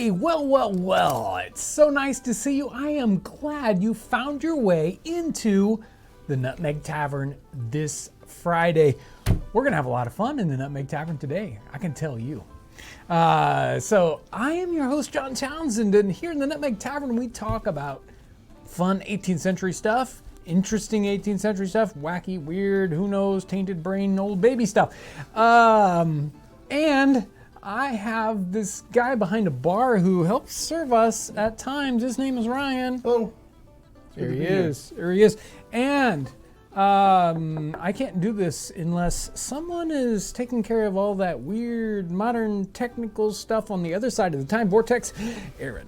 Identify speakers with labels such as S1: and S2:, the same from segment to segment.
S1: Hey, well, it's so nice to see you. I am glad you found your way into the Nutmeg Tavern this Friday. We're gonna have a lot of fun in the Nutmeg Tavern today, I can tell you. So I am your host, John Townsend, and here in the Nutmeg Tavern, we talk about fun 18th century stuff, interesting 18th century stuff, wacky, weird, who knows, tainted brain, old baby stuff. And I have this guy behind a bar who helps serve us at times. His name is Ryan.
S2: Hello.
S1: There he is. And I can't do this unless someone is taking care of all that weird modern technical stuff on the other side of the time vortex. Aaron.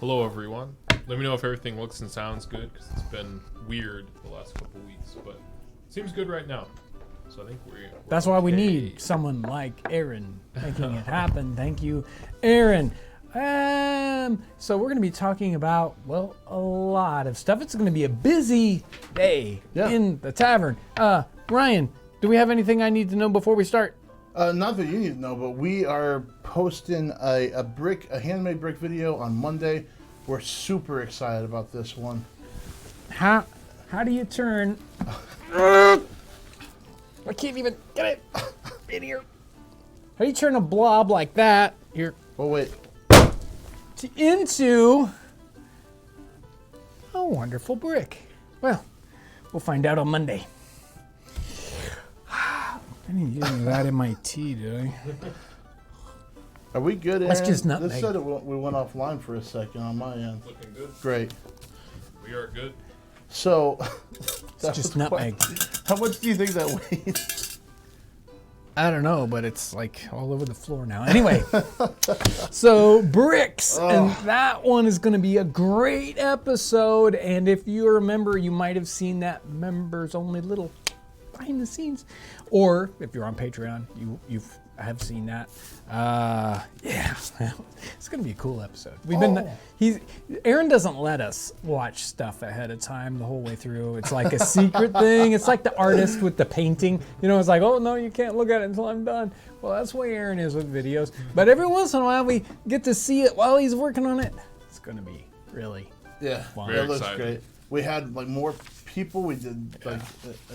S3: Hello, everyone. Let me know if everything looks and sounds good, because it's been weird the last couple weeks, but it seems good right now. So I think we're
S1: That's why we need someone like Aaron making it happen. Thank you, Aaron. So we're going to be talking about, well, a lot of stuff. It's going to be a busy day in the tavern. Ryan, do we have anything I need to know before we start?
S2: Not that you need to know, but we are posting a handmade brick video on Monday. We're super excited about this one.
S1: How do you turn... I can't even get it in here. How do you turn a blob like that here?
S2: Oh, wait.
S1: Into a wonderful brick? Well, we'll find out on Monday. I didn't get any of that in my tea, did I?
S2: Are we good, Aaron?
S1: Let's just nutmeg.
S2: This said we went offline for a second on my end.
S3: Looking good.
S2: Great.
S3: We are good.
S2: So...
S1: It's just nutmeg.
S2: How much do you think that weighs?
S1: I don't know, but it's like all over the floor now. Anyway, so bricks, and that one is going to be a great episode. And if you remember, you might have seen that members only little behind the scenes, or if you're on Patreon, you have seen that. Yeah, it's going to be a cool episode. Aaron doesn't let us watch stuff ahead of time the whole way through. It's like a secret thing. It's like the artist with the painting. You know, it's like, oh no, you can't look at it until I'm done. Well, that's the way Aaron is with videos. But every once in a while, we get to see it while he's working on it. It's going to be really fun.
S2: That looks great. We had like more people. We did like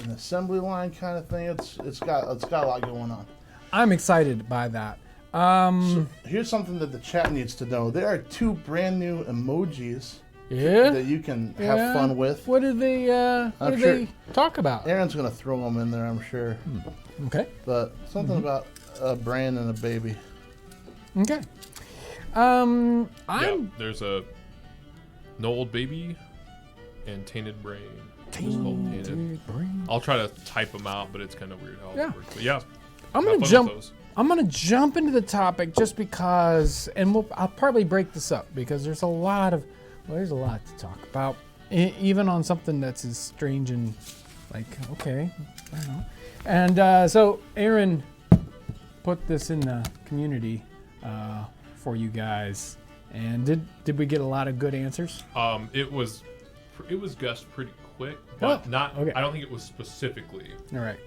S2: an assembly line kind of thing. It's got a lot going on.
S1: I'm excited by that.
S2: So here's something that the chat needs to know. There are 2 brand new emojis that you can have fun with.
S1: What do they talk about?
S2: Aaron's going to throw them in there, I'm sure.
S1: Okay.
S2: But something about a brain and a baby.
S1: Okay.
S3: There's a no old baby and tainted brain.
S1: Tainted brain.
S3: I'll try to type them out, but it's kind of weird how it works. But yeah.
S1: I'm gonna jump into the topic just because, and I'll probably break this up because there's a lot to talk about, even on something that's as strange and like, okay, I don't know. And so Aaron put this in the community for you guys, and did we get a lot of good answers?
S3: It was guessed pretty quick, but not.
S1: Okay.
S3: I don't think it was specifically.
S1: All right.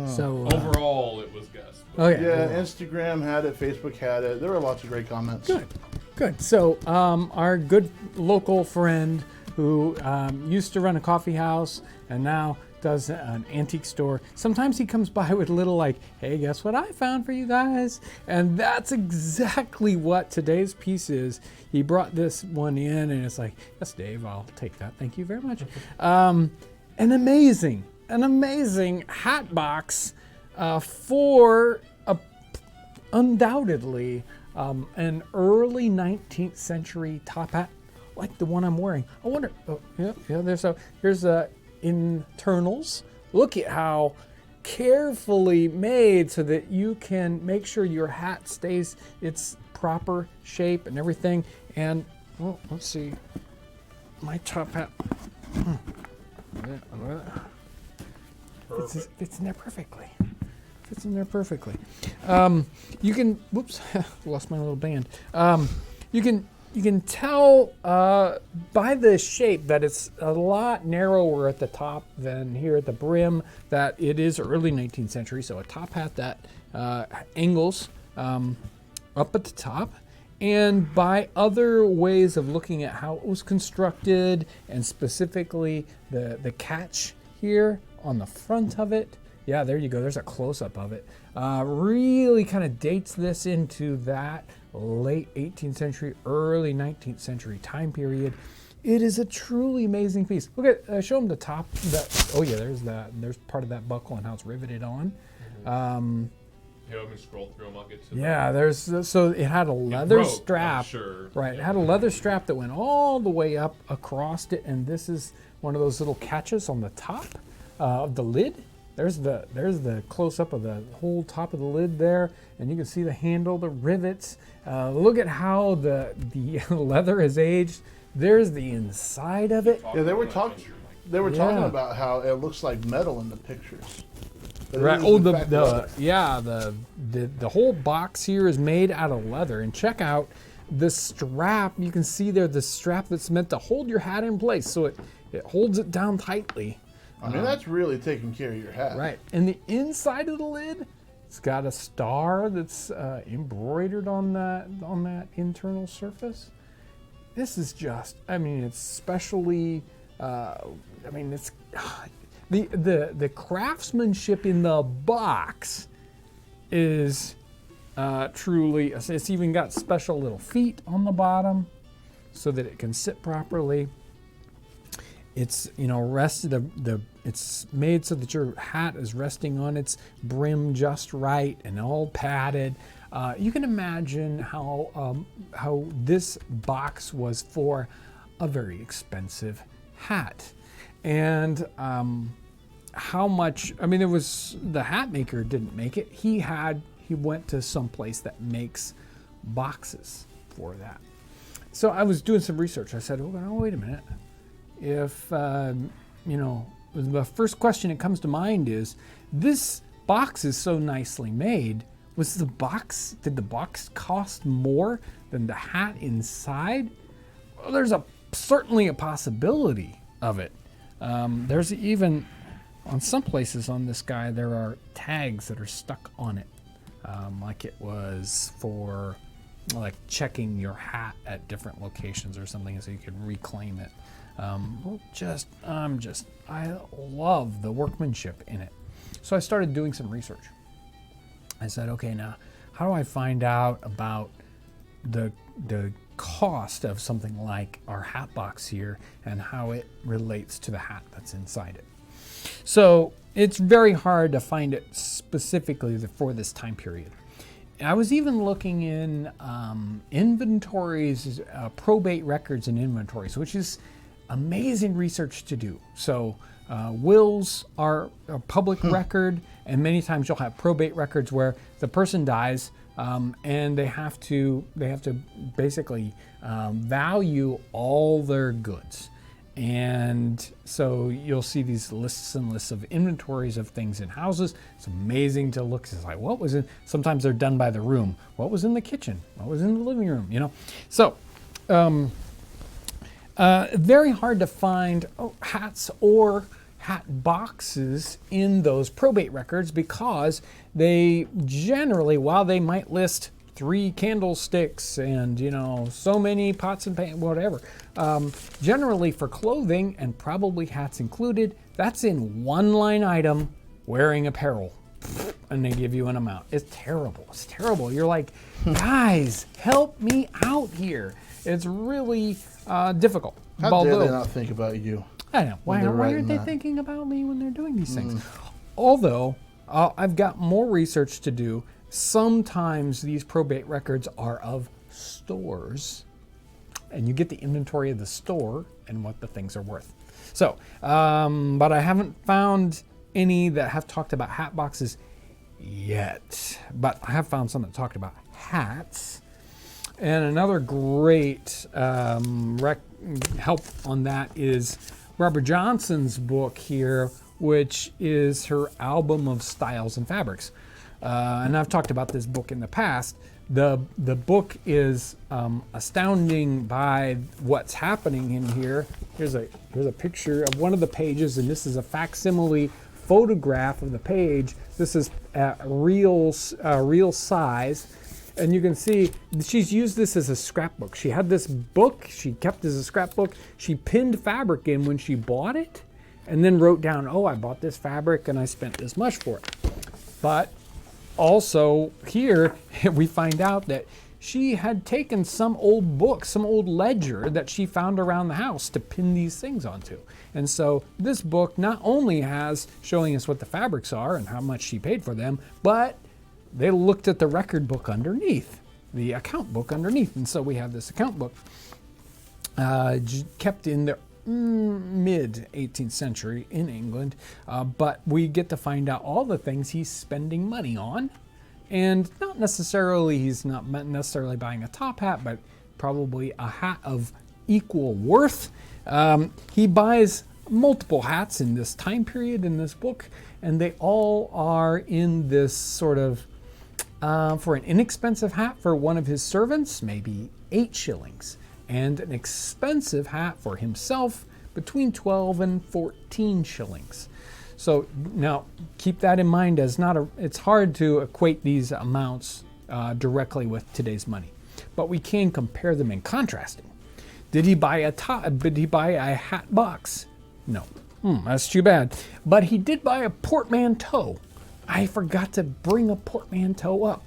S1: So
S3: overall, it was guessed.
S1: Okay.
S2: Yeah, Instagram had it, Facebook had it. There were lots of great comments.
S1: Good. So our good local friend who used to run a coffee house and now does an antique store. Sometimes he comes by with a little like, hey, guess what I found for you guys? And that's exactly what today's piece is. He brought this one in and it's like, yes, Dave, I'll take that. Thank you very much. An amazing hat box for undoubtedly an early 19th century top hat like the one I'm wearing. I wonder, here's internals. Look at how carefully made so that you can make sure your hat stays its proper shape and everything. And well, let's see, my top hat. Fits in there perfectly. You can, whoops, lost my little band. You can tell by the shape that it's a lot narrower at the top than here at the brim, that it is early 19th century. So a top hat that angles up at the top and by other ways of looking at how it was constructed, and specifically the catch here on the front of it. Yeah, there you go. There's a close-up of it. Really kind of dates this into that late 18th century, early 19th century time period. It is a truly amazing piece. Look at, show them the top. Oh yeah, there's part of that buckle and how it's riveted on.
S3: Yeah, let me scroll through them. I'll get to
S1: Yeah, so it had a leather strap.
S3: Sure.
S1: Right, it had a leather strap that went all the way up across it, and this is one of those little catches on the top of the lid. There's the close up of the whole top of the lid there, and you can see the handle, the rivets. Look at how the leather has aged. There's the inside of it.
S2: Yeah, they were talking about how it looks like metal in the pictures. But
S1: Right.
S2: it is
S1: Oh,
S2: in fact leather.
S1: the whole box here is made out of leather, and check out the strap. You can see there the strap that's meant to hold your hat in place, so it holds it down tightly.
S2: I mean, that's really taking care of your hat.
S1: Right. And the inside of the lid, it's got a star that's embroidered on that internal surface. This is just, I mean, it's specially, it's the craftsmanship in the box is truly, it's even got special little feet on the bottom so that it can sit properly. It's rested. It's made so that your hat is resting on its brim just right and all padded. You can imagine how this box was for a very expensive hat, and how much. I mean, it was the hat maker didn't make it. He went to some place that makes boxes for that. So I was doing some research. I said, "Oh, wait a minute." If, the first question that comes to mind is, this box is so nicely made, did the box cost more than the hat inside? Well, there's certainly a possibility of it. There's even, on some places on this guy, there are tags that are stuck on it. Like it was for checking your hat at different locations or something so you could reclaim it. I love the workmanship in it. So I started doing some research. I said, okay, now how do I find out about the cost of something like our hat box here and how it relates to the hat that's inside it? So it's very hard to find it specifically for this time period. I was even looking in inventories, probate records and inventories, which is amazing research to do. So wills are a public record, and many times you'll have probate records where the person dies, and they have to basically value all their goods. And so you'll see these lists and lists of inventories of things in houses. It's amazing to look. It's like, what was in? Sometimes they're done by the room. What was in the kitchen? What was in the living room? So. Very hard to find hats or hat boxes in those probate records, because they generally, while they might list 3 candlesticks and so many pots and pans, whatever, generally for clothing, and probably hats included, that's in one line item, wearing apparel, and they give you an amount. It's terrible. You're like, guys, help me out here. It's really difficult.
S2: How dare they not think about you?
S1: I know. Why aren't they thinking about me when they're doing these things? Although, I've got more research to do. Sometimes these probate records are of stores, and you get the inventory of the store and what the things are worth. So, but I haven't found any that have talked about hat boxes yet. But I have found some that talked about hats. And another great help on that is Barbara Johnson's book here, which is her album of styles and fabrics. And I've talked about this book in the past. The book is astounding by what's happening in here. Here's a picture of one of the pages, and this is a facsimile photograph of the page. This is at real size. And you can see she's used this as a scrapbook. She had this book she kept as a scrapbook. She pinned fabric in when she bought it and then wrote down, oh, I bought this fabric and I spent this much for it. But also here we find out that she had taken some old book, some old ledger that she found around the house to pin these things onto. And so this book not only has showing us what the fabrics are and how much she paid for them, but they looked at the record book underneath, the account book underneath. And so we have this account book kept in the mid 18th century in England, but we get to find out all the things he's spending money on. And not necessarily, he's not necessarily buying a top hat, but probably a hat of equal worth. He buys multiple hats in this time period in this book, and they all are in this sort of, for an inexpensive hat for one of his servants, maybe 8 shillings, and an expensive hat for himself between 12 and 14 shillings. So now keep that in mind as it's hard to equate these amounts directly with today's money, but we can compare them in contrasting. Did he buy a hat box? No. That's too bad. But he did buy a portmanteau. I forgot to bring a portmanteau up.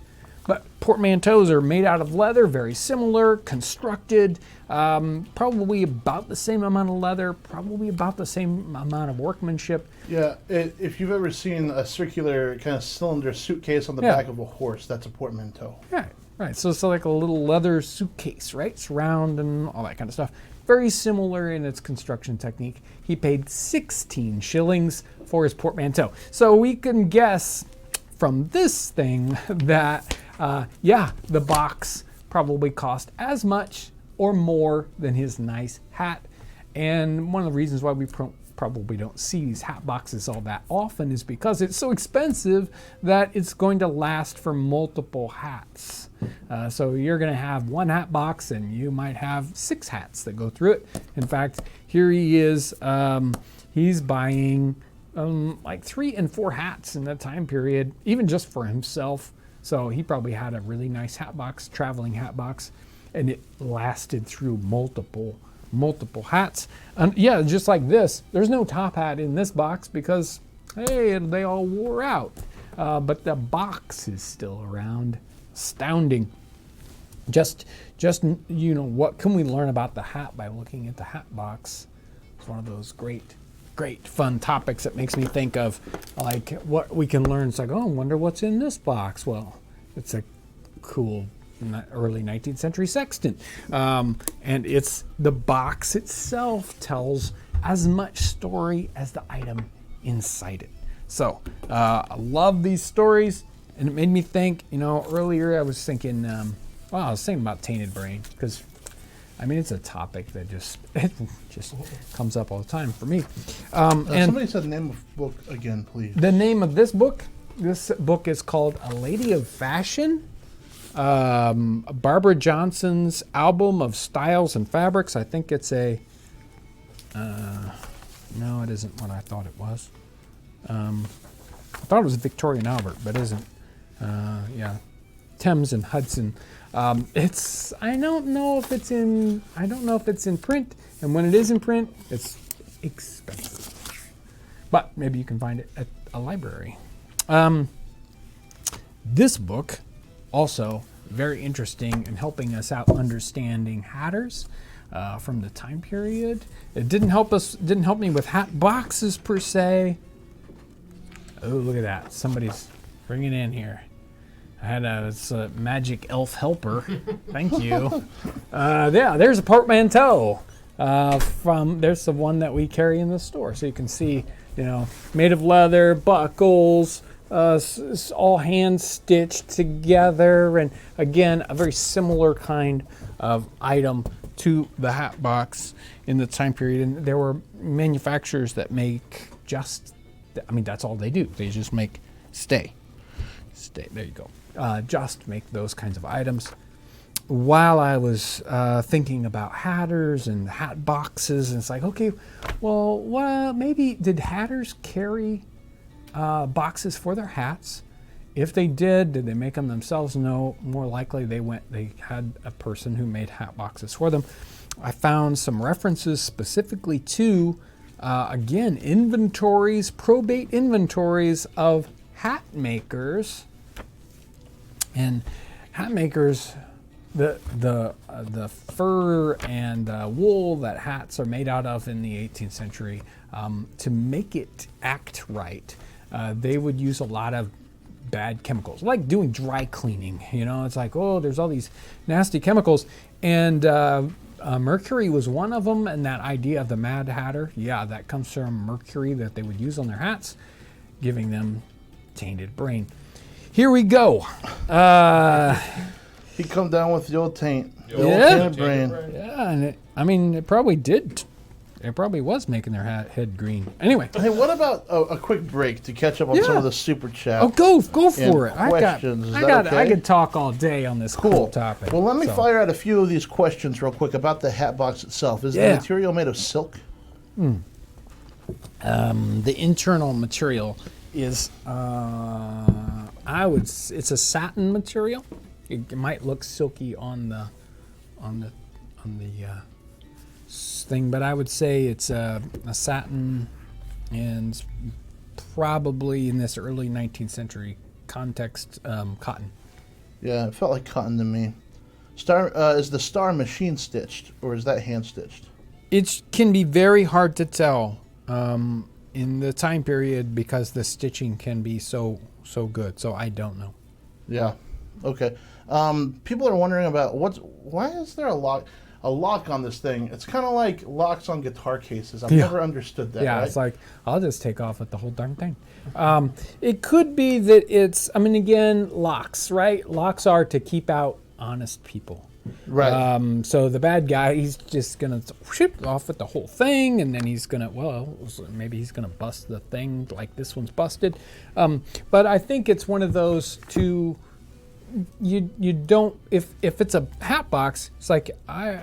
S1: But portmanteaus are made out of leather, very similar, constructed, probably about the same amount of leather, probably about the same amount of workmanship.
S2: Yeah, if you've ever seen a circular kind of cylinder suitcase on the back of a horse, that's a portmanteau.
S1: Right. So it's like a little leather suitcase, right? It's round and all that kind of stuff. Very similar in its construction technique. He paid 16 shillings for his portmanteau. So we can guess from this thing that, the box probably cost as much or more than his nice hat. And one of the reasons why we probably don't see these hat boxes all that often is because it's so expensive that it's going to last for multiple hats. So you're going to have one hat box and you might have 6 hats that go through it. In fact, here he is, he's buying like 3 and 4 hats in that time period, even just for himself. So he probably had a really nice hat box, traveling hat box, and it lasted through multiple hats. And yeah, just like this, there's no top hat in this box because, hey, they all wore out. But the box is still around. Astounding. Just what can we learn about the hat by looking at the hat box? It's one of those great fun topics that makes me think of like what we can learn. It's like, oh, I wonder what's in this box. Well, it's a cool early 19th century sextant. And it's the box itself tells as much story as the item inside it. So I love these stories, and it made me think, earlier I was thinking, I was thinking about tainted brain, because it's a topic that just comes up all the time for me. And
S2: somebody said the name of the book again, please.
S1: The name of this book is called A Lady of Fashion. Barbara Johnson's Album of Styles and Fabrics. I think it's no, it isn't what I thought it was. I thought it was Victoria and Albert, but it isn't. Thames and Hudson. I don't know if it's in print, and when it is in print, it's expensive. But maybe you can find it at a library. This book, also very interesting in helping us out understanding hatters from the time period. It didn't help me with hat boxes per se. Oh, look at that! Somebody's bringing in here. It's a magic elf helper. Thank you. There's a portmanteau. There's the one that we carry in the store. So you can see, made of leather, buckles, all hand stitched together. And again, a very similar kind of item to the hat box in the time period. And there were manufacturers that make that's all they do. They just make stay. There you go. Just make those kinds of items. While I was thinking about hatters and hat boxes, and it's like, okay, well, maybe did hatters carry boxes for their hats? If they did they make them themselves? No. More likely they had a person who made hat boxes for them. I found some references specifically to, again, probate inventories of hat makers. And hat makers, the fur and wool that hats are made out of in the 18th century, to make it act right, they would use a lot of bad chemicals, like doing dry cleaning. It's like, oh, there's all these nasty chemicals, and mercury was one of them. And that idea of the Mad Hatter, that comes from mercury that they would use on their hats, giving them tainted brain. Here we go.
S2: He come down with the old taint. The
S1: Yeah.
S2: old tainted brain.
S1: Yeah, and it probably did. It probably was making their head green. Anyway.
S2: Hey, what about a quick break to catch up on some of the super chat?
S1: Oh, go for it.
S2: Questions. Is that okay?
S1: I could talk all day on this cool topic.
S2: Well, let me fire out a few of these questions real quick about the hat box itself. Is the material made of silk?
S1: The internal material is, it's a satin material. It might look silky on the thing, but I would say it's a satin, and probably in this early 19th century context, cotton.
S2: Yeah, it felt like cotton to me. Is the star machine stitched, or is that hand stitched?
S1: It can be very hard to tell in the time period because the stitching can be so good. So I don't know.
S2: Yeah. Okay. People are wondering about why is there a lock on this thing? It's kind of like locks on guitar cases. I've never understood that.
S1: Yeah,
S2: right?
S1: It's like, I'll just take off with the whole darn thing. It could be that it's, again, locks, right? Locks are to keep out honest people.
S2: Right.
S1: So the bad guy, he's just going to ship off with the whole thing, and then he's going to, maybe he's going to bust the thing like this one's busted. But I think it's one of those two. You don't, if it's a hat box, it's like,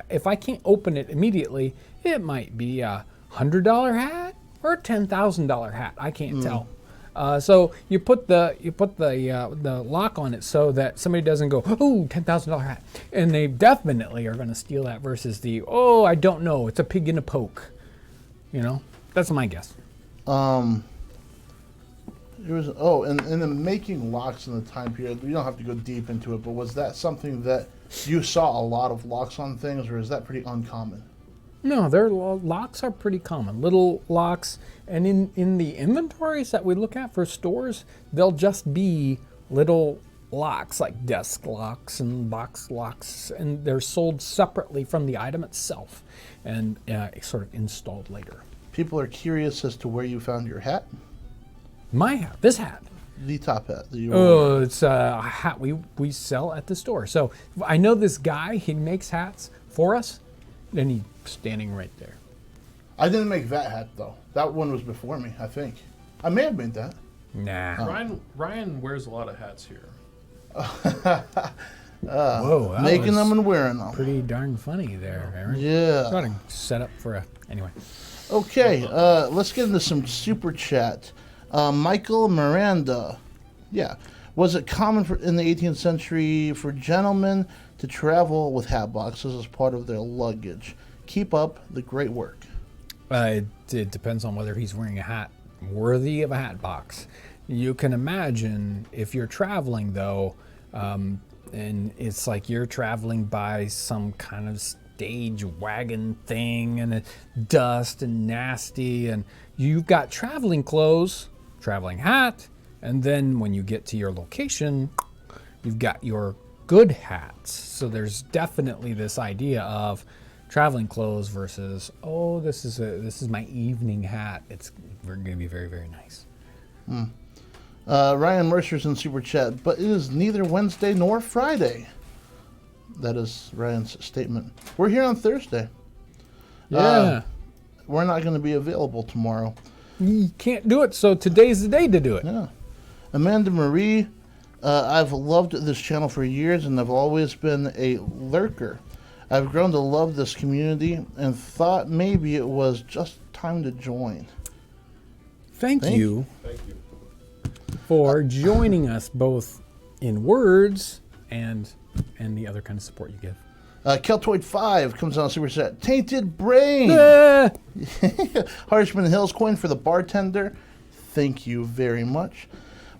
S1: if I can't open it immediately, it might be a $100 hat or a $10,000 hat. I can't tell. So you put the lock on it so that somebody doesn't go, oh, $10,000 hat, and they definitely are going to steal that versus I don't know, it's a pig in a poke. That's my guess.
S2: In the making locks in the time period, you don't have to go deep into it, but was that something that you saw a lot of locks on things, or is that pretty uncommon?
S1: No, locks are pretty common. Little locks, and in the inventories that we look at for stores, they'll just be little locks, like desk locks and box locks, and they're sold separately from the item itself and sort of installed later.
S2: People are curious as to where you found your hat.
S1: My hat, this hat.
S2: The top hat that you were wearing.
S1: It's a hat we sell at the store. So I know this guy, he makes hats for us, and he's standing right there.
S2: I didn't make that hat, though. That one was before me, I think. I may have made that.
S1: Nah.
S3: Ryan wears a lot of hats here.
S1: Whoa,
S2: making them and wearing them.
S1: Pretty darn funny there, Aaron.
S2: Yeah.
S1: Got to set up for anyway.
S2: Okay, let's get into some super chat. Michael Miranda. Yeah. Was it common in the 18th century for gentlemen to travel with hat boxes as part of their luggage? Keep up the great work.
S1: It depends on whether he's wearing a hat worthy of a hat box. You can imagine if you're traveling, though, and it's like you're traveling by some kind of stage wagon thing, and it's dust and nasty, and you've got traveling clothes, traveling hat, and then when you get to your location, you've got your good hats. So there's definitely this idea of traveling clothes versus, this is my evening hat. It's going to be very, very nice.
S2: Ryan Mercer's in super chat, but it is neither Wednesday nor Friday. That is Ryan's statement. We're here on Thursday.
S1: Yeah.
S2: We're not going to be available tomorrow.
S1: You can't do it, so today's the day to do it.
S2: Yeah. Amanda Marie, I've loved this channel for years, and I've always been a lurker. I've grown to love this community and thought maybe it was just time to join.
S1: Thank you.
S3: Thank you.
S1: for joining us both in words and the other kind of support you give.
S2: Keltoid5 comes on Super Chat. Tainted Brain. Harshman Hills coin for the bartender. Thank you very much.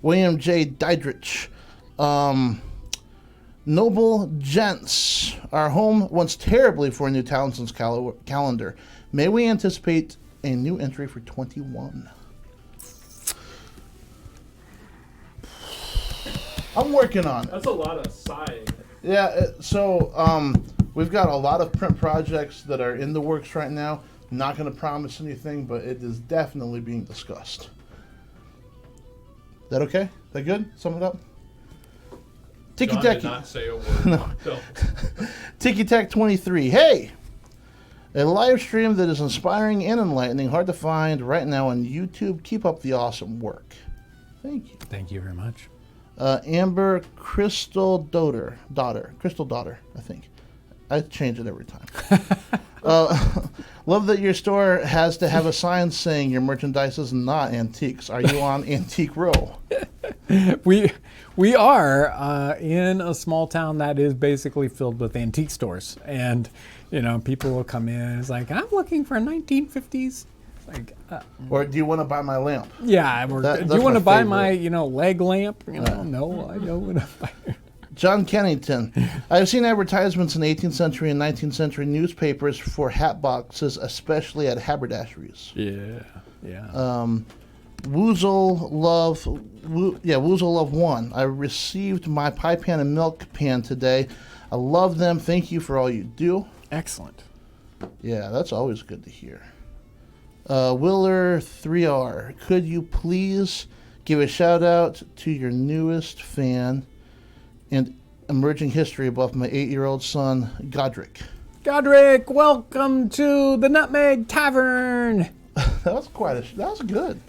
S2: William J. Dydrich. Noble Gents. Our home wants terribly for a new Townsends calendar. May we anticipate a new entry for 21? I'm working on it.
S3: That's a lot of sighing.
S2: Yeah, we've got a lot of print projects that are in the works right now. Not going to promise anything, but it is definitely being discussed. That okay? That good? Sum it up? Tiki
S3: John did not say a word.
S2: No. Tiki Tac 23. Hey! A live stream that is inspiring and enlightening. Hard to find right now on YouTube. Keep up the awesome work. Thank you.
S1: Thank you very much.
S2: Amber Crystal Daughter, I think. I change it every time. Love that your store has to have a sign saying your merchandise is not antiques. Are you on Antique Row?
S1: We are in a small town that is basically filled with antique stores, and people will come in. It's like, I'm looking for a 1950s. Like,
S2: or do you want to buy my lamp?
S1: Yeah, do you want to buy my leg lamp? No, I don't want to buy it.
S2: John Kennington. I have seen advertisements in 18th century and 19th century newspapers for hat boxes, especially at haberdasheries.
S1: Yeah.
S2: Woozle Love 1. I received my pie pan and milk pan today. I love them. Thank you for all you do.
S1: Excellent.
S2: Yeah, that's always good to hear. Willer 3R. Could you please give a shout out to your newest fan and emerging history buff, my 8-year-old son, Godric?
S1: Godric, welcome to the Nutmeg Tavern.
S2: That was good.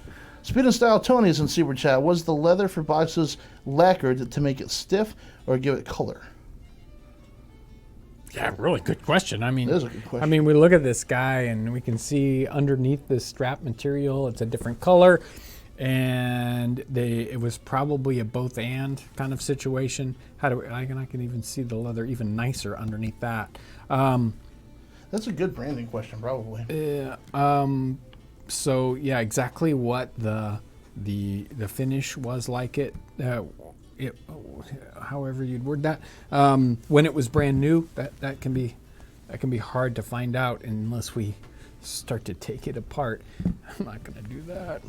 S2: Speed and Style Tony's in Super Chat. Was the leather for boxes lacquered to make it stiff or give it color?
S1: Yeah, really good question.
S2: It is a good question.
S1: We look at this guy and we can see underneath this strap material, it's a different color, and it was probably a both and kind of situation. I can even see the leather even nicer underneath that.
S2: That's a good branding question, probably.
S1: So yeah, exactly what the finish was like however you'd word that. When it was brand new, that can be hard to find out unless we start to take it apart. I'm not going to do that.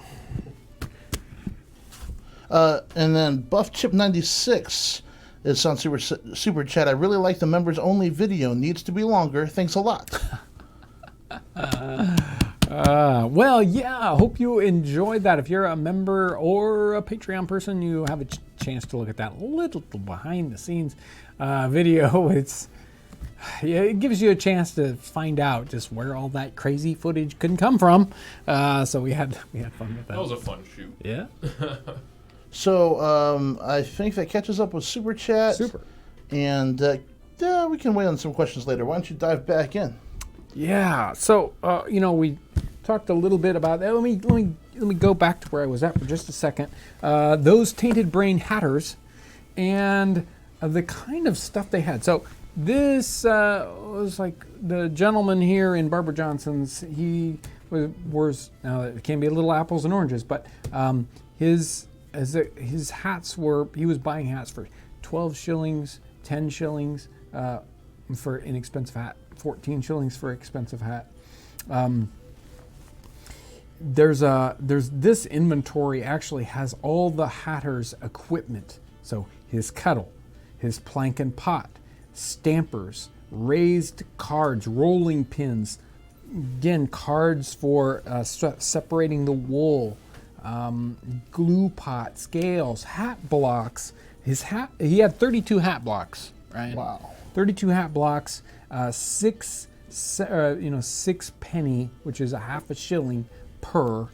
S2: And then Buff Chip 96 is on Super Chat. I really like the members only video. Needs to be longer. Thanks a lot.
S1: Well, yeah, I hope you enjoyed that. If you're a member or a Patreon person, you have a chance to look at that little behind the scenes video. It gives you a chance to find out just where all that crazy footage couldn't come from. So we had fun with that.
S3: That was a fun shoot.
S1: Yeah.
S2: So I think that catches up with Super Chat.
S1: Super.
S2: And we can wait on some questions later. Why don't you dive back in?
S1: Yeah. So we talked a little bit about that. Let me go back to where I was at for just a second. Those Tainted Brain hatters and the kind of stuff they had. So this was like the gentleman here in Barbara Johnson's. He was now it can be a little apples and oranges, but his hats were, he was buying hats for 12 shillings, 10 shillings for an inexpensive hat, 14 shillings for an expensive hat. There's this inventory actually has all the hatter's equipment. So his kettle, his plank and pot, stampers, raised cards, rolling pins, again, cards for separating the wool, glue pot, scales, hat blocks. He had 32 hat blocks, right?
S2: Wow.
S1: 32 hat blocks, 6 penny, which is a half a shilling per.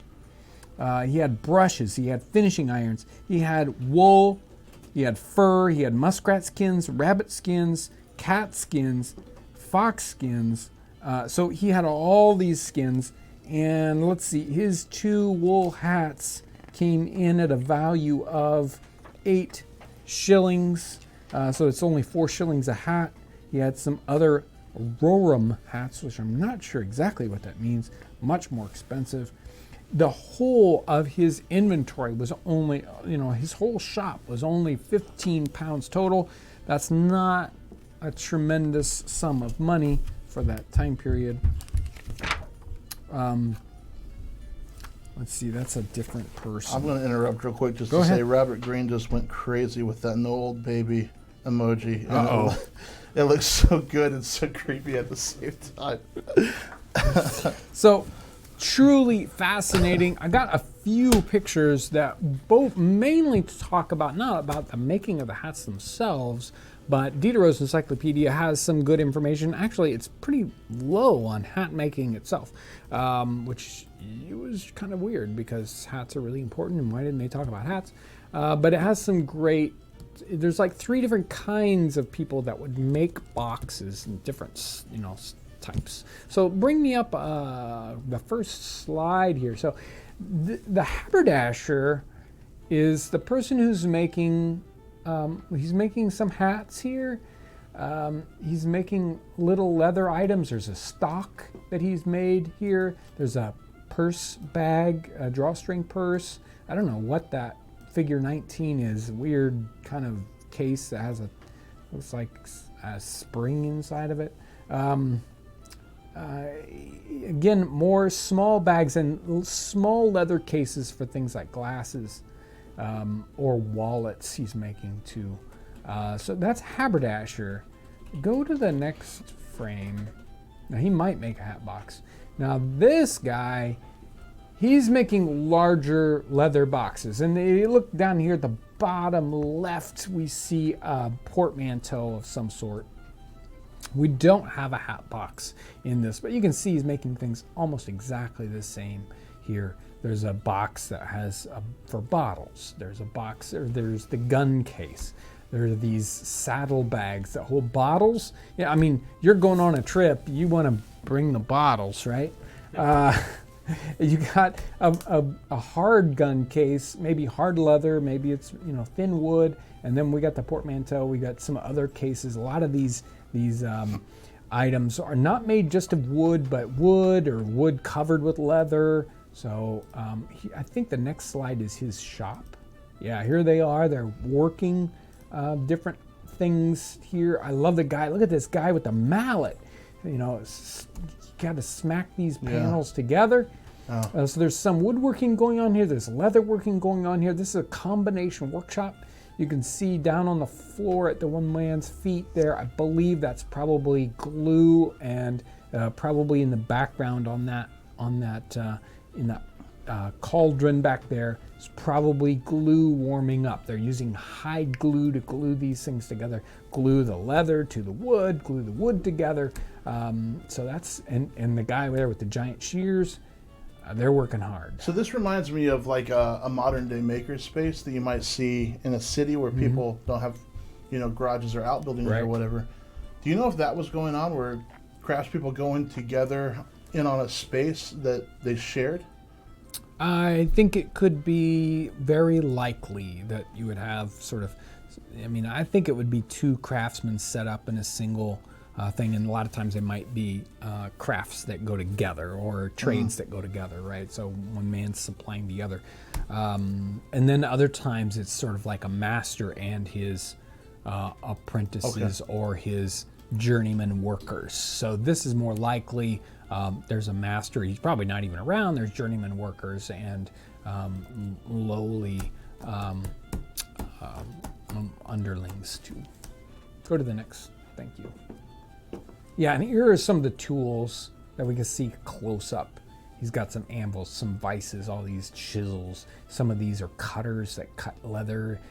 S1: He had brushes, he had finishing irons, he had wool, he had fur, he had muskrat skins, rabbit skins, cat skins, fox skins. So he had all these skins, and let's see, his 2 wool hats came in at a value of 8 shillings. So it's only 4 shillings a hat. He had some other Roram hats, which I'm not sure exactly what that means, much more expensive. The whole of his inventory was only, his whole shop was only 15 pounds total. That's not a tremendous sum of money for that time period. Let's see, that's a different person.
S2: I'm going to interrupt real quick just
S1: Go
S2: to
S1: ahead.
S2: say Robert Green just went crazy with that no old baby emoji.
S1: Uh-oh.
S2: It looks so good and so creepy at the same time.
S1: So, truly fascinating. I got a few pictures that both mainly talk about, not about the making of the hats themselves, but Diderot's Encyclopedia has some good information. Actually, it's pretty low on hat making itself, which was kind of weird because hats are really important, and why didn't they talk about hats? But it has some great, there's like 3 different kinds of people that would make boxes in different, types. So bring me up the first slide here. So the haberdasher is the person who's making, he's making some hats here. He's making little leather items. There's a stock that he's made here. There's a purse bag, a drawstring purse. I don't know what that figure 19 is. Weird kind of case that has looks like a spring inside of it. Again, more small bags and small leather cases for things like glasses or wallets he's making too. So that's haberdasher. Go to the next frame. Now he might make a hat box. Now this guy, he's making larger leather boxes. And you look down here at the bottom left, we see a portmanteau of some sort. We don't have a hat box in this, but you can see he's making things almost exactly the same here. There's a box that has for bottles. There's a box, or there's the gun case. There are these saddle bags that hold bottles. Yeah, I mean, you're going on a trip, you want to bring the bottles, right? You got a hard gun case, maybe hard leather, maybe it's thin wood, and then we got the portmanteau. We got some other cases. A lot of these items are not made just of wood, but wood or wood covered with leather. So I think the next slide is his shop. Yeah, here they are. They're working different things here. I love the guy. Look at this guy with the mallet. You got to smack these panels together. Oh. So there's some woodworking going on here. There's leather working going on here. This is a combination workshop. You can see down on the floor at the one man's feet there, I believe that's probably glue, and probably in the background in that cauldron back there is probably glue warming up. They're using hide glue to glue these things together. Glue the leather to the wood, glue the wood together. So that's, and the guy there with the giant shears, they're working hard.
S2: So this reminds me of like a modern day makerspace that you might see in a city where people don't have, garages or outbuildings or whatever. Do you know if that was going on, where craftspeople going together in on a space that they shared?
S1: I think it could be very likely that you would have I think it would be 2 craftsmen set up in a single thing, and a lot of times they might be crafts that go together or trades that go together, right? So one man's supplying the other. And then other times it's sort of like a master and his apprentices or his journeyman workers. So this is more likely there's a master, he's probably not even around, there's journeyman workers and lowly underlings too. Go to the next, thank you. Yeah, and here are some of the tools that we can see close up. He's got some anvils, some vices, all these chisels. Some of these are cutters that cut leather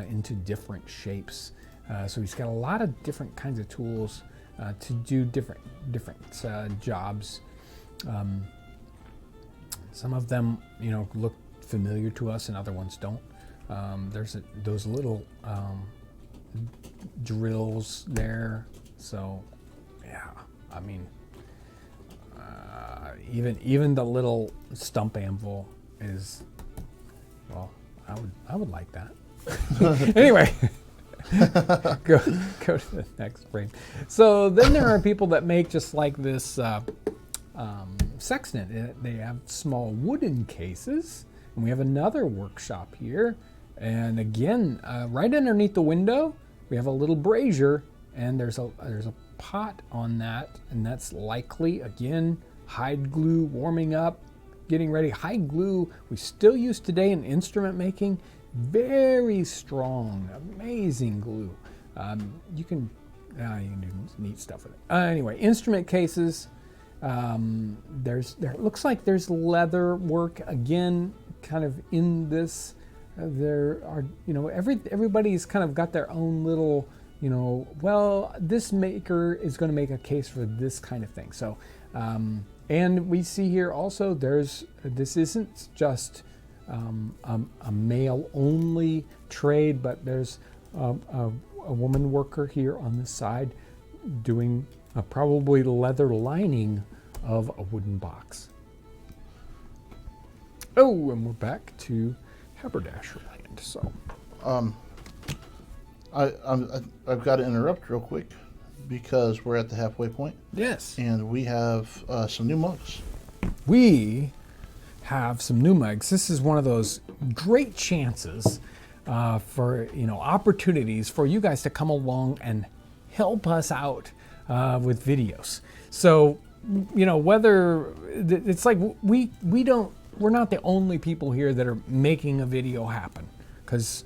S1: into different shapes. So he's got a lot of different kinds of tools to do different jobs. Some of them, look familiar to us, and other ones don't. There's those little drills there. So, yeah, I mean, even the little stump anvil is Well, I would like that. Anyway, go to the next frame. So then there are people that make just like this sextant. They have small wooden cases, and we have another workshop here. And again, right underneath the window, we have a little brazier, and there's a pot on that, and that's likely again hide glue warming up, getting ready. Hide glue we still use today in instrument making. Very strong, amazing glue. You can do neat stuff with it. Anyway, instrument cases. There looks like there's leather work again, kind of in this. There are, everybody's kind of got their own little, well, this maker is going to make a case for this kind of thing. So, and we see here also this isn't just a male only trade, but there's a woman worker here on this side doing probably leather lining of a wooden box. Oh, and we're back to Haberdasher Land. So,
S2: I've got to interrupt real quick because we're at the halfway point.
S1: Yes.
S2: And we have some new mugs.
S1: We have some new mugs. This is one of those great chances for opportunities for you guys to come along and help us out with videos. So whether it's like we're not the only people here that are making a video happen, because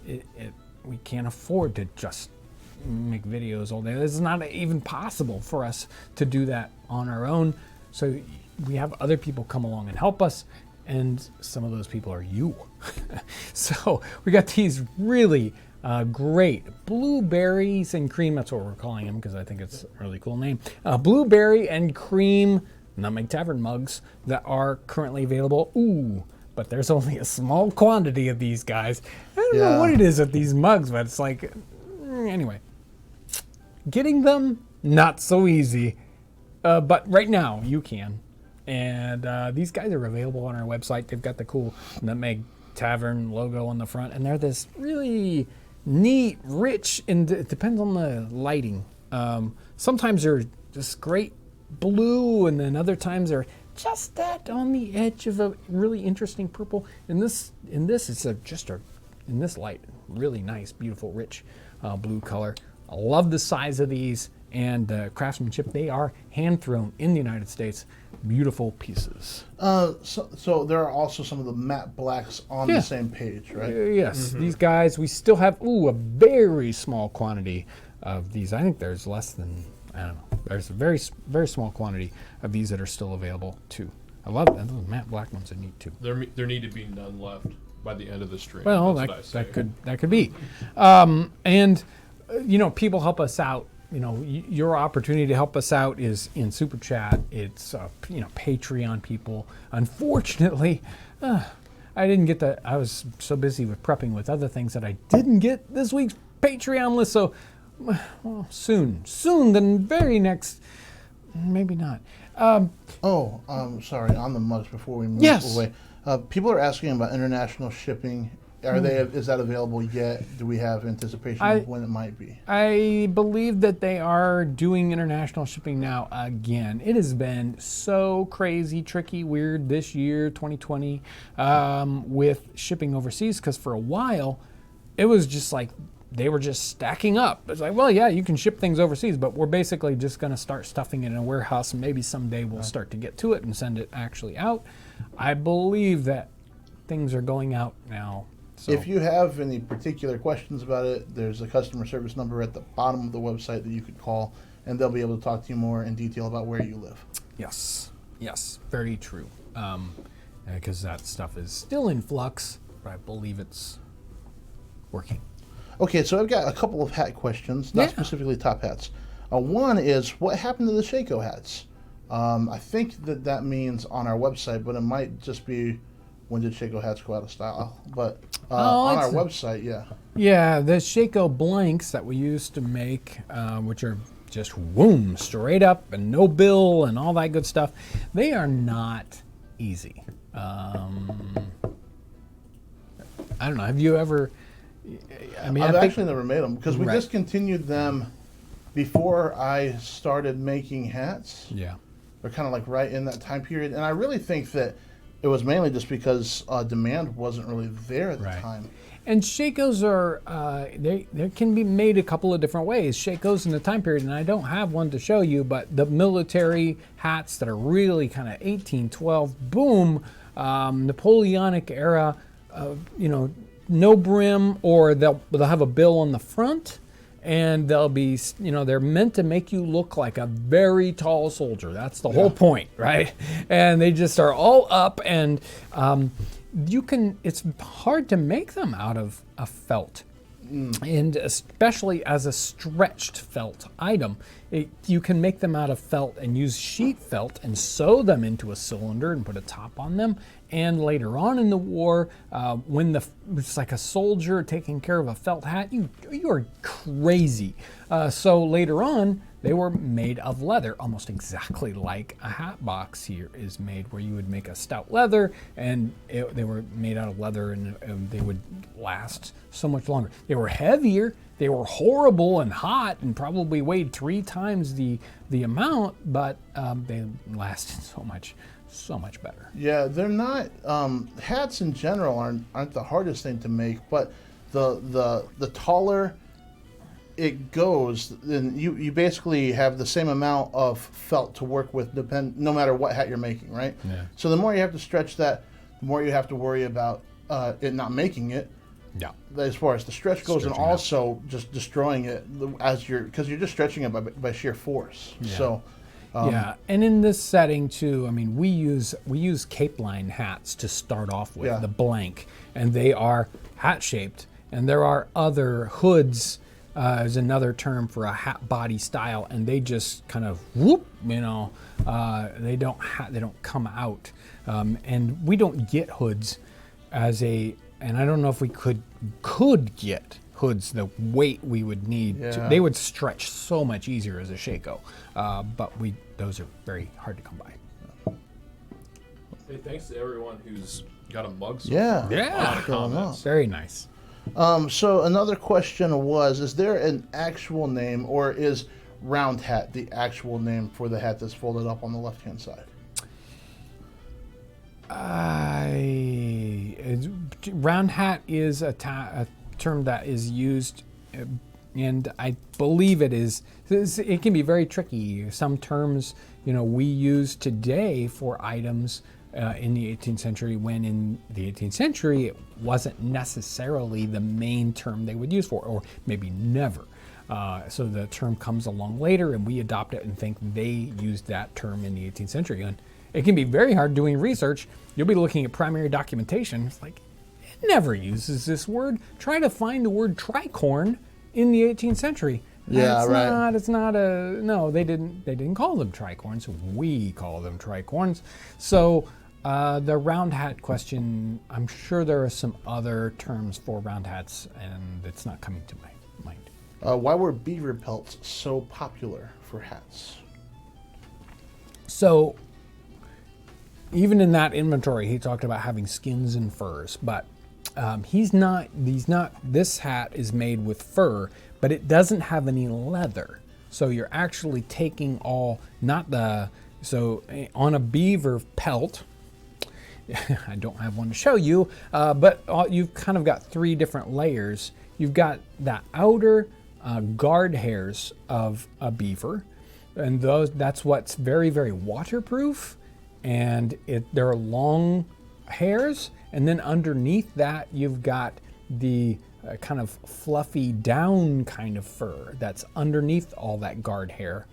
S1: we can't afford to just make videos all day. It's not even possible for us to do that on our own. So we have other people come along and help us, and some of those people are you. So we got these really great blueberries and cream. That's what we're calling them because I think it's a really cool name. Blueberry and cream Nutmeg Tavern mugs that are currently available. Ooh, but there's only a small quantity of these guys. I don't know what it is with these mugs, but it's like, anyway. Getting them, not so easy. But right now, you can. And these guys are available on our website. They've got the cool Nutmeg Tavern logo on the front. And they're this really neat, rich, and it depends on the lighting. Sometimes they're just great blue, and then other times they're just that on the edge of a really interesting purple. In this, it's in this light, really nice, beautiful, rich blue color. I love the size of these and craftsmanship. They are hand thrown in the United States. Beautiful pieces.
S2: So there are also some of the matte blacks on the same page, right?
S1: Yes, these guys. We still have a very small quantity of these. I think there's less than, I don't know. There's a very, very small quantity of these that are still available too. I love it. Those matte black ones are neat too.
S3: There need to be none left by the end of the stream.
S1: Well, that could be. And people help us out. Your opportunity to help us out is in Super Chat. It's Patreon people. Unfortunately, I didn't get that. I was so busy with prepping with other things that I didn't get this week's Patreon list. So, well, soon, the very next, maybe not.
S2: Sorry. On the mugs before we move away, people are asking about international shipping. Is that available yet? Do we have anticipation of when it might be? I
S1: believe that they are doing international shipping now again. It has been so crazy, tricky, weird this year, 2020, with shipping overseas, because for a while, it was just like they were just stacking up. It's like, well, yeah, you can ship things overseas, but we're basically just going to start stuffing it in a warehouse, and maybe someday we'll start to get to it and send it actually out. I believe that things are going out now. So.
S2: If you have any particular questions about it, there's a customer service number at the bottom of the website that you could call, and they'll be able to talk to you more in detail about where you live.
S1: Yes, very true. Because that stuff is still in flux, but I believe it's working.
S2: Okay, so I've got a couple of hat questions, not specifically top hats. One is, what happened to the Shaco hats? I think that means on our website, but it might just be when did Shaco hats go out of style. But on our website,
S1: Yeah, the Shaco blanks that we used to make, which are just straight up and no bill and all that good stuff, they are not easy. I don't know. Have you ever? I mean,
S2: I've
S1: I think,
S2: actually never made them because we
S1: Right.
S2: discontinued them before I started making hats.
S1: yeah.
S2: They're kind of like right in that time period, and I really think that it was mainly just because demand wasn't really there at the
S1: Right.
S2: time.
S1: And Shakos are they can be made a couple of different ways. Shakos in the time period, and I don't have one to show you, but the military hats that are really kind of 1812 boom, Napoleonic era, no brim, or they'll have a bill on the front. And they'll be, they're meant to make you look like a very tall soldier. That's the whole point, right? And they just are all up, and it's hard to make them out of a felt. And especially as a stretched felt item, you can make them out of felt and use sheet felt and sew them into a cylinder and put a top on them. And later on in the war, when it's like a soldier taking care of a felt hat, you are crazy. So later on, they were made of leather, almost exactly like a hat box here is made, where you would make a stout leather, and they were made out of leather, and they would last so much longer. They were heavier, they were horrible and hot, and probably weighed 3 times the amount, but they lasted so much better.
S2: Yeah, they're not hats in general aren't the hardest thing to make, but the taller it goes, then you basically have the same amount of felt to work with, no matter what hat you're making, right?
S1: Yeah.
S2: So the more you have to stretch that, the more you have to worry about it not making it.
S1: Yeah.
S2: As far as the stretch goes, and
S1: Stretching out.
S2: also just destroying it because you're just stretching it by sheer force.
S1: Yeah.
S2: So.
S1: Yeah, and in this setting too, I mean, we use cape line hats to start off with,
S2: Yeah.
S1: the blank, and they are hat shaped. And there are other hoods, is another term for a hat body style, and they just kind of whoop, they don't come out, and we don't get hoods and I don't know if we could get hoods the weight we would need.
S2: Yeah.
S1: They would stretch so much easier as a Shako, but those are very hard to come by.
S3: Hey, thanks to everyone who's got a mug. So
S2: Yeah.
S3: far.
S1: Yeah.
S3: A lot of
S2: Going
S3: comments.
S1: Very nice.
S2: So another question was, is there an actual name, or is round hat the actual name for the hat that's folded up on the left-hand side?
S1: Round hat is a term that is used, and I believe it can be very tricky. Some terms, we use today for items in the 18th century, when in the 18th century it wasn't necessarily the main term they would use for, or maybe never. So the term comes along later, and we adopt it and think they used that term in the 18th century. And it can be very hard doing research. You'll be looking at primary documentation. It's like, it never uses this word. Try to find the word tricorn in the 18th century.
S2: Yeah, right.
S1: No, they didn't call them tricorns. We call them tricorns. So the round hat question, I'm sure there are some other terms for round hats, and it's not coming to my mind.
S2: Why were beaver pelts so popular for hats?
S1: So even in that inventory, he talked about having skins and furs, but this hat is made with fur, but it doesn't have any leather. So you're actually taking on a beaver pelt, I don't have one to show you, but you've kind of got 3 different layers. You've got the outer guard hairs of a beaver, and that's what's very, very waterproof, and they're long hairs, and then underneath that you've got the kind of fluffy down kind of fur that's underneath all that guard hair.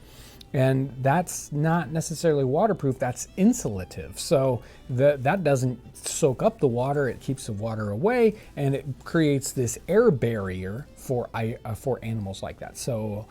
S1: And that's not necessarily waterproof, that's insulative. So that doesn't soak up the water, it keeps the water away, and it creates this air barrier for animals like that. So,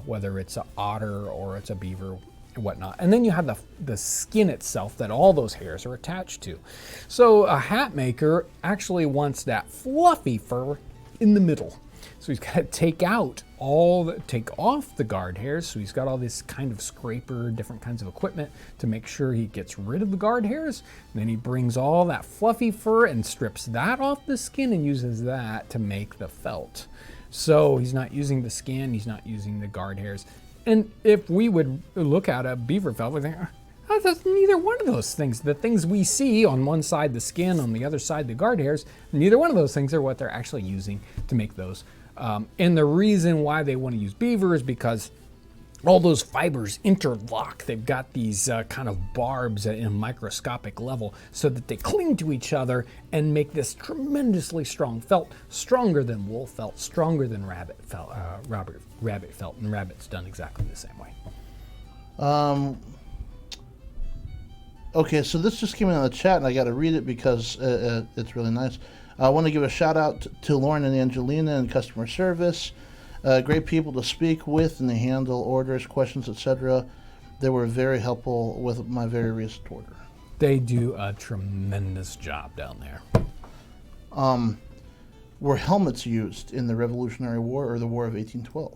S1: whether it's an otter or it's a beaver, whatnot. And then you have the skin itself that all those hairs are attached to. So a hat maker actually wants that fluffy fur in the middle. So he's got to take off the guard hairs. So he's got all this kind of scraper, different kinds of equipment to make sure he gets rid of the guard hairs. And then he brings all that fluffy fur and strips that off the skin and uses that to make the felt. So he's not using the skin, he's not using the guard hairs. And if we would look at a beaver felt, we think, oh, that's neither one of those things. The things we see on one side, the skin, on the other side, the guard hairs, neither one of those things are what they're actually using to make those. And the reason why they want to use beaver is because all those fibers interlock. They've got these kind of barbs at a microscopic level so that they cling to each other and make this tremendously strong felt, stronger than wool felt, stronger than rabbit felt, and rabbit's done exactly the same way.
S2: Okay, so this just came in the chat, and I got to read it because it's really nice. I want to give a shout out to Lauren and Angelina in customer service. Great people to speak with, and they handle orders, questions, etc. They were very helpful with my very recent order.
S1: They do a tremendous job down there.
S2: Were helmets used in the Revolutionary War or the War of 1812?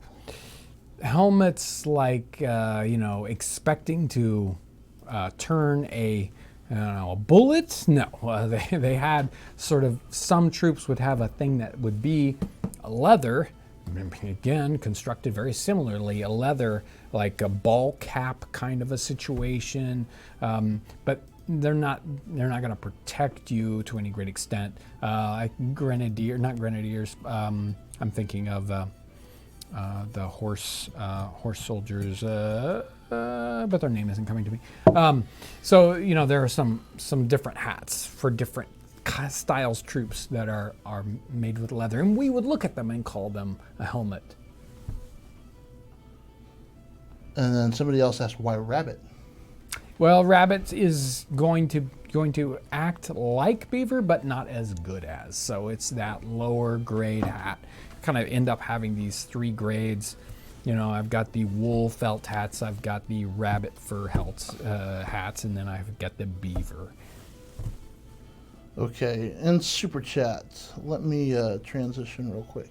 S1: Helmets like, expecting to turn a bullet? No, they had sort of, some troops would have a thing that would be leather, again, constructed very similarly, a leather, like a ball cap kind of a situation, but they're not going to protect you to any great extent. Like not grenadiers, I'm thinking of the horse soldiers, but their name isn't coming to me. So there are some different hats for different styles troops that are made with leather, and we would look at them and call them a helmet.
S2: And then somebody else asked, why rabbit?
S1: Well, rabbit is going to act like beaver, but not as good as. So it's that lower grade hat. Kind of end up having these three grades. I've got the wool felt hats, I've got the rabbit fur hats, and then I've got the beaver.
S2: Okay, in Super Chat, let me transition real quick.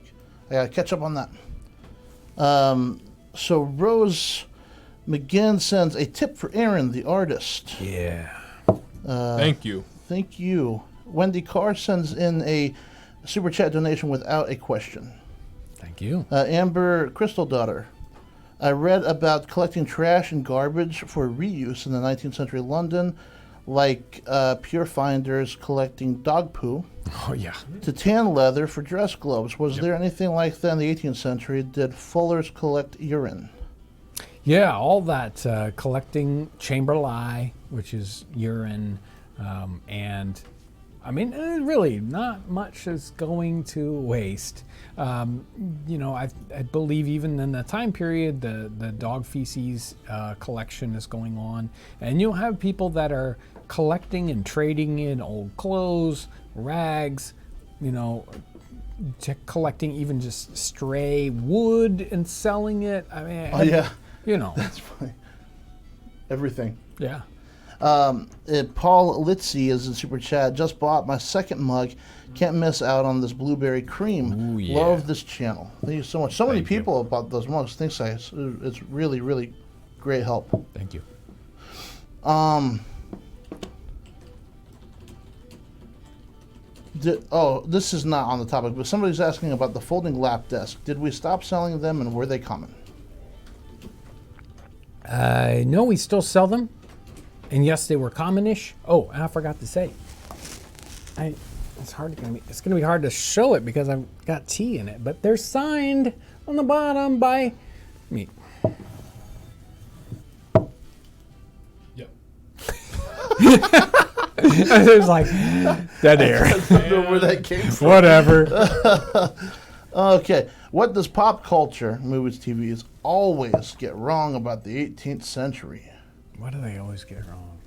S2: I gotta catch up on that. So Rose McGinn sends a tip for Aaron, the artist.
S1: Yeah.
S3: Thank you.
S2: Thank you. Wendy Carr sends in a Super Chat donation without a question.
S1: Thank you.
S2: Amber Crystal Daughter. I read about collecting trash and garbage for reuse in the 19th century London, like pure finders collecting dog poo.
S1: Oh, yeah.
S2: To tan leather for dress gloves. Was there anything like that in the 18th century? Did fullers collect urine?
S1: Yeah, all that collecting chamber lye, which is urine, and really not much is going to waste. I believe even in the time period, the dog feces collection is going on, and you'll have people that are collecting and trading in old clothes, rags, collecting even just stray wood and selling it.
S2: Yeah. That's funny. Everything.
S1: Yeah.
S2: Paul Litzy is in Super Chat. Just bought my second mug. Can't miss out on this blueberry cream.
S1: Ooh, yeah.
S2: Love this channel. Thank you so much. So many
S1: Thank you.
S2: people have bought those mugs. Thanks, guys. It's really, really great help.
S1: Thank you.
S2: This is not on the topic, but somebody's asking about the folding lap desk. Did we stop selling them, and were they common?
S1: No, we still sell them. And yes, they were common-ish. Oh, and I forgot to say. It's going to be hard to show it because I've got tea in it, but they're signed on the bottom by me.
S3: Yep.
S1: It was like dead air.
S2: I don't know where that came from.
S1: Whatever.
S2: Okay. What does pop culture, movies, TVs, always get wrong about the 18th century?
S1: What do they always get wrong?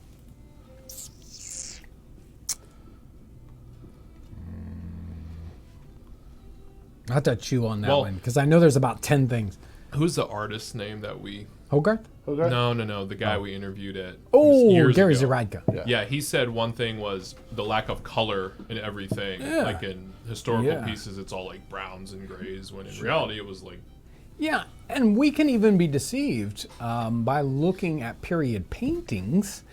S1: I have to chew on that one because I know there's about 10 things.
S3: Who's the artist's name that we
S1: Hogarth?
S2: Hogarth?
S3: No. The guy we interviewed at
S1: Oh,
S3: years
S1: Gary
S3: ago.
S1: Zaradka.
S3: Yeah, he said one thing was the lack of color in everything.
S1: Yeah.
S3: Like in historical
S1: Yeah.
S3: pieces, it's all like browns and grays, when in reality it was like,
S1: Yeah, and we can even be deceived by looking at period paintings,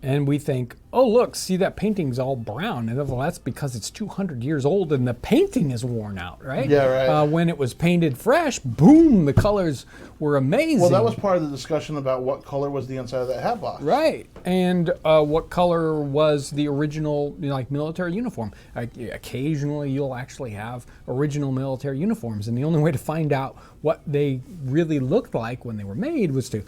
S1: and we think, oh, look, see that painting's all brown. And well, that's because it's 200 years old and the painting is worn out, right?
S2: Yeah, right.
S1: When it was painted fresh, boom, the colors were amazing.
S2: Well, that was part of the discussion about what color was the inside of that hat box.
S1: Right, and what color was the original, like, military uniform? Occasionally, you'll actually have original military uniforms, and the only way to find out what they really looked like when they were made was to,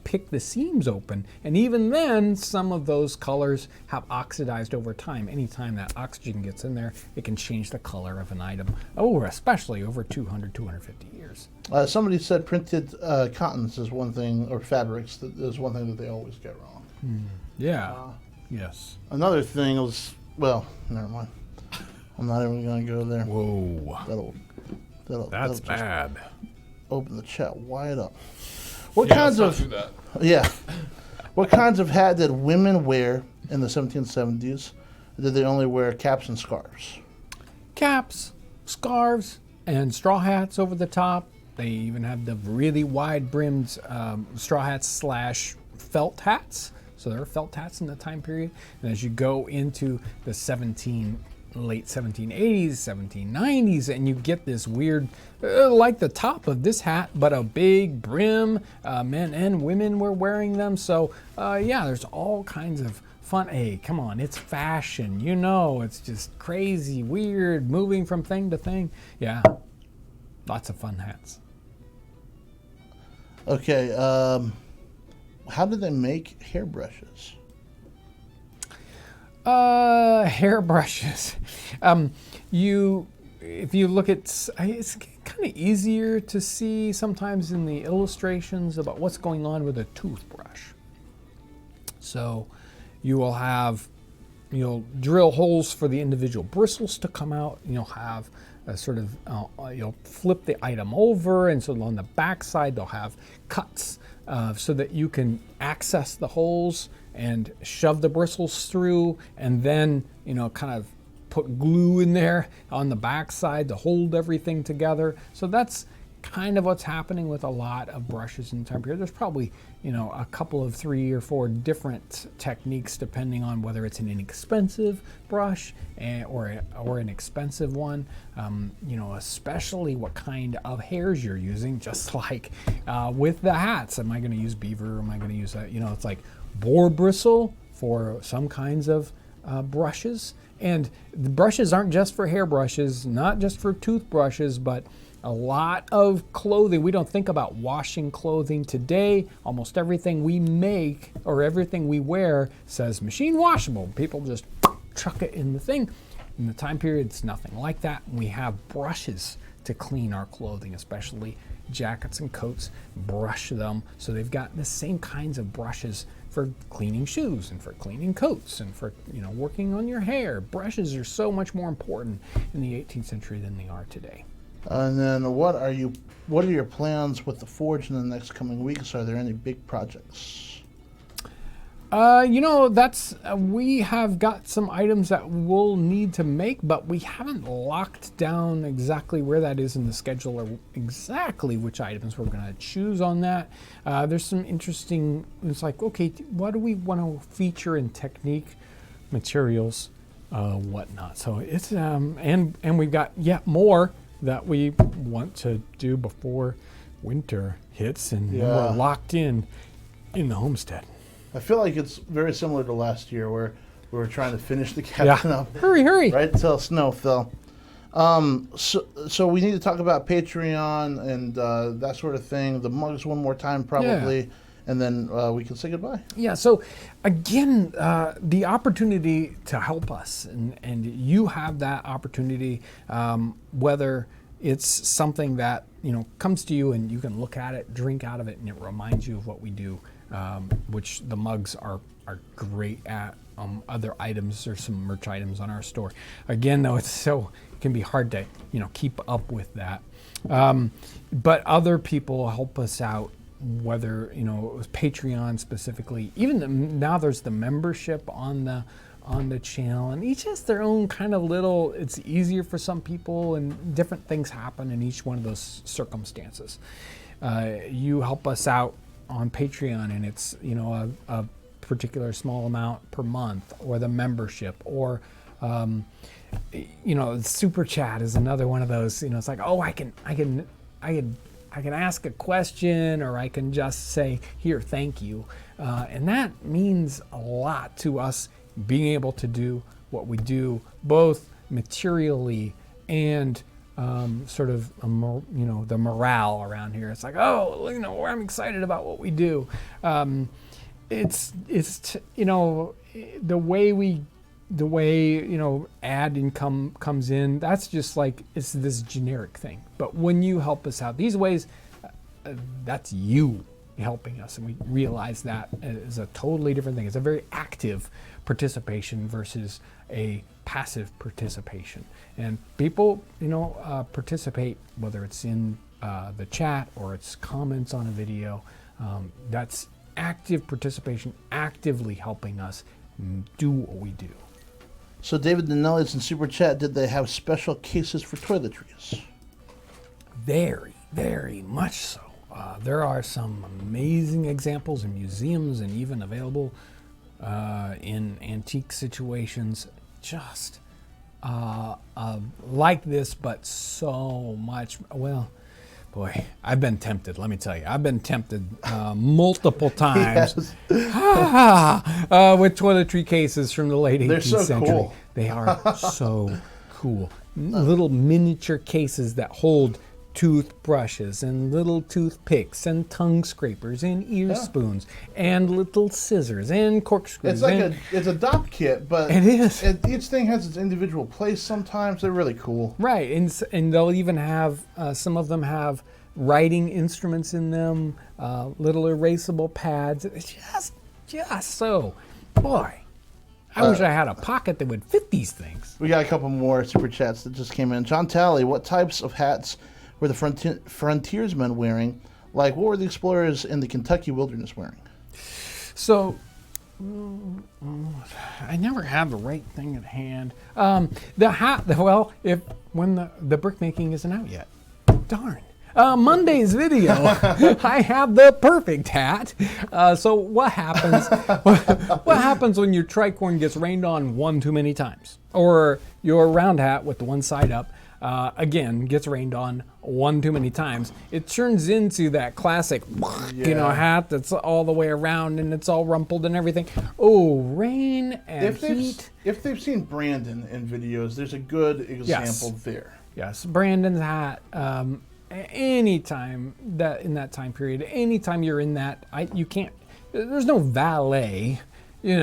S1: pick the seams open. And even then, some of those colors have oxidized over time. Anytime that oxygen gets in there, it can change the color of an item, especially over 200, 250 years.
S2: Somebody said printed cottons is one thing, or fabrics is one thing that they always get wrong.
S1: Yeah, yes.
S2: Another thing was, well, never mind. I'm not even going to go there.
S1: Whoa,
S2: That'll
S1: that's
S2: just
S1: bad.
S2: open the chat wide up. What
S3: yeah,
S2: kinds
S3: let's
S2: of
S3: not do that.
S2: Yeah. What kinds of hat did women wear in the 1770s? Did they only wear caps and scarves?
S1: Caps, scarves, and straw hats over the top. They even have the really wide-brimmed straw hats / felt hats. So there are felt hats in the time period. And as you go into the late 1780s, 1790s, and you get this weird, like the top of this hat, but a big brim. Men and women were wearing them. So there's all kinds of fun. Hey, come on, it's fashion. It's just crazy, weird, moving from thing to thing. Yeah, lots of fun hats.
S2: Okay, how did they make hairbrushes?
S1: Hairbrushes. If you look at, it's kind of easier to see sometimes in the illustrations about what's going on with a toothbrush. So you'll drill holes for the individual bristles to come out. You'll have a sort of, you'll flip the item over, and so on the back side they'll have cuts so that you can access the holes and shove the bristles through, and then kind of put glue in there on the back side to hold everything together. So that's kind of what's happening with a lot of brushes in the time period. There's probably a couple of 3 or 4 different techniques depending on whether it's an inexpensive brush or an expensive one. Especially what kind of hairs you're using. Just like with the hats, am I going to use beaver? Am I going to use that? It's like boar bristle for some kinds of brushes. And the brushes aren't just for hairbrushes, not just for toothbrushes, but a lot of clothing. We don't think about washing clothing today. Almost everything we make or everything we wear says machine washable. People just chuck it in the thing. In the time period, it's nothing like that. We have brushes to clean our clothing, especially jackets and coats. Brush them. So they've got the same kinds of brushes for cleaning shoes and for cleaning coats and for working on your hair. Brushes are so much more important in the 18th century than they are today.
S2: And then what are your plans with the forge in the next coming weeks? Are there any big projects?
S1: We have got some items that we'll need to make, but we haven't locked down exactly where that is in the schedule or exactly which items we're going to choose on that. There's some interesting, it's like, okay, what do we want to feature in technique, materials, whatnot. So it's, and we've got yet more that we want to do before winter hits and we're locked in the homestead.
S2: I feel like it's very similar to last year where we were trying to finish the cabin up.
S1: Hurry.
S2: Right until snow fell. So we need to talk about Patreon and that sort of thing. The mugs one more time probably, and then we can say goodbye.
S1: Yeah, so again, the opportunity to help us, and you have that opportunity, whether it's something that comes to you and you can look at it, drink out of it, and it reminds you of what we do, which the mugs are great at. Other items, there's some merch items on our store. Again, though, it can be hard to keep up with that. But other people help us out whether it was Patreon specifically. Even now, there's the membership on the channel, and each has their own kind of little. It's easier for some people, and different things happen in each one of those circumstances. You help us out on Patreon, and it's a particular small amount per month, or the membership, or super chat is another one of those. It's like, oh, I can ask a question, or I can just say here, thank you, and that means a lot to us, being able to do what we do, both materially and sort of the morale around here. It's like, oh, I'm excited about what we do. It's the way ad income comes in. That's just like, it's this generic thing. But when you help us out these ways, that's you helping us, and we realize that is a totally different thing. It's a very active participation versus a passive participation. And people, participate, whether it's in the chat or it's comments on a video. That's active participation, actively helping us do what we do.
S2: So David Denelli's in Super Chat, did they have special cases for toiletries?
S1: Very, very much so. There are some amazing examples in museums, and even available in antique situations, just like this, but so much. Well, boy, I've been tempted, let me tell you. I've been tempted multiple times with toiletry cases from the late 18th century.
S2: Cool.
S1: They are so cool. Little miniature cases that hold toothbrushes and little toothpicks and tongue scrapers and ear spoons and little scissors and corkscrews.
S2: It's like it's a DOP kit, but
S1: it is.
S2: Each thing has its individual place. Sometimes they're really cool.
S1: Right, and they'll even have some of them have writing instruments in them, little erasable pads. It's just so, boy. I wish I had a pocket that would fit these things.
S2: We got a couple more super chats that just came in. John Talley, what types of hats were the frontiersmen wearing? Like, what were the explorers in the Kentucky wilderness wearing?
S1: So, I never had the right thing at hand. The hat, when the brick making isn't out yet. Darn. Monday's video, I have the perfect hat. So what happens? What happens when your tricorn gets rained on one too many times, or your round hat with the one side up? Again, gets rained on one too many times, it turns into that classic, hat that's all the way around and it's all rumpled and everything. Oh, rain and heat.
S2: If they've seen Brandon in videos, there's a good example there.
S1: Yes, Brandon's hat. Anytime that in that time period, anytime you're in that, you can't. There's no valet. In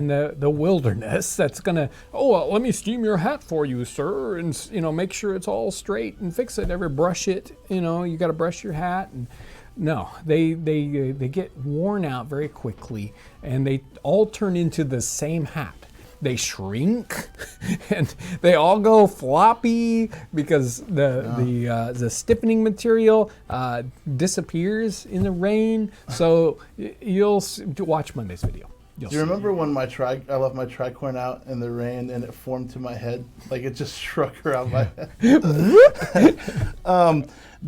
S1: the wilderness that's gonna, let me steam your hat for you, sir, and make sure it's all straight and fix it, brush it, you got to brush your hat. And no, they get worn out very quickly, and they all turn into the same hat. They shrink, and they all go floppy because the stiffening material disappears in the rain. So you'll watch Monday's video.
S2: Do you remember when I left my tricorn out in the rain and it formed to my head? Like it just struck around my head.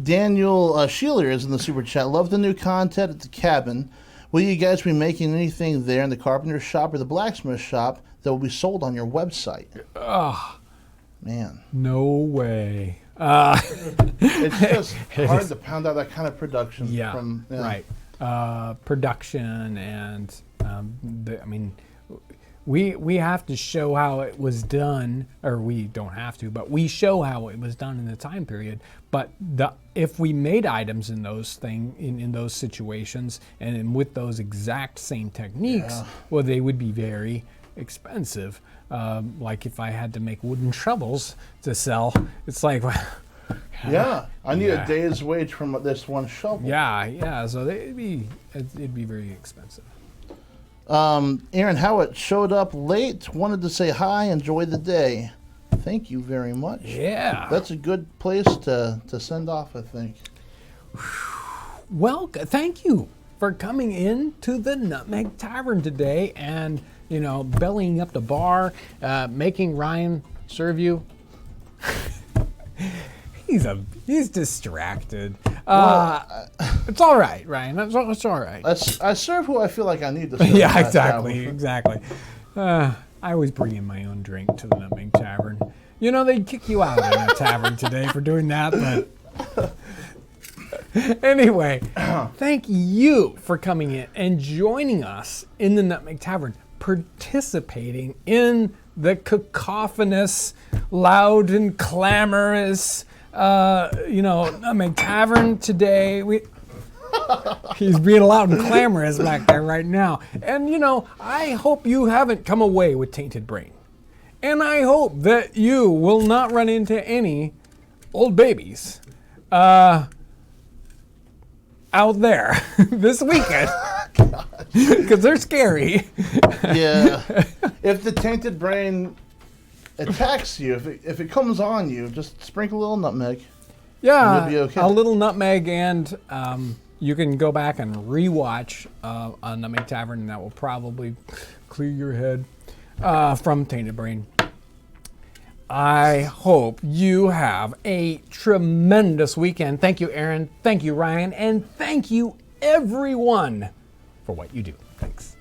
S2: Daniel Sheeler is in the super chat. Love the new content at the cabin. Will you guys be making anything there in the carpenter shop or the blacksmith shop that will be sold on your website?
S1: Oh,
S2: man.
S1: No way.
S2: It's just hard to pound out that kind of production.
S1: Right. Production and we have to show how it was done, or we don't have to, but we show how it was done in the time period. But if we made items in those in those situations and with those exact same techniques, well, they would be very expensive. Like if I had to make wooden shovels to sell, it's like.
S2: I need a day's wage from this one shovel.
S1: So it'd be very expensive.
S2: Aaron Howitt showed up late, wanted to say hi, enjoy the day. Thank you very much.
S1: Yeah.
S2: That's a good place to send off, I think.
S1: thank you for coming in to the Nutmeg Tavern today and, bellying up the bar, making Ryan serve you. He's distracted. It's all right, Ryan. It's all right.
S2: I serve who I feel like I need to serve.
S1: Yeah, exactly. I always bring in my own drink to the Nutmeg Tavern. They'd kick you out in a tavern today for doing that, but anyway, thank you for coming in and joining us in the Nutmeg Tavern, participating in the cacophonous, loud and clamorous, Nutmeg Tavern today. He's being loud and clamorous back there right now. And, I hope you haven't come away with tainted brain. And I hope that you will not run into any old babies out there this weekend. Because they're scary.
S2: Yeah. If the tainted brain attacks you, if it comes on you, just sprinkle a little nutmeg.
S1: Yeah,
S2: and you'll be okay.
S1: A little nutmeg, and you can go back and rewatch a Nutmeg Tavern, and that will probably clear your head from tainted brain. I hope you have a tremendous weekend. Thank you, Aaron. Thank you, Ryan. And thank you, everyone, for what you do. Thanks.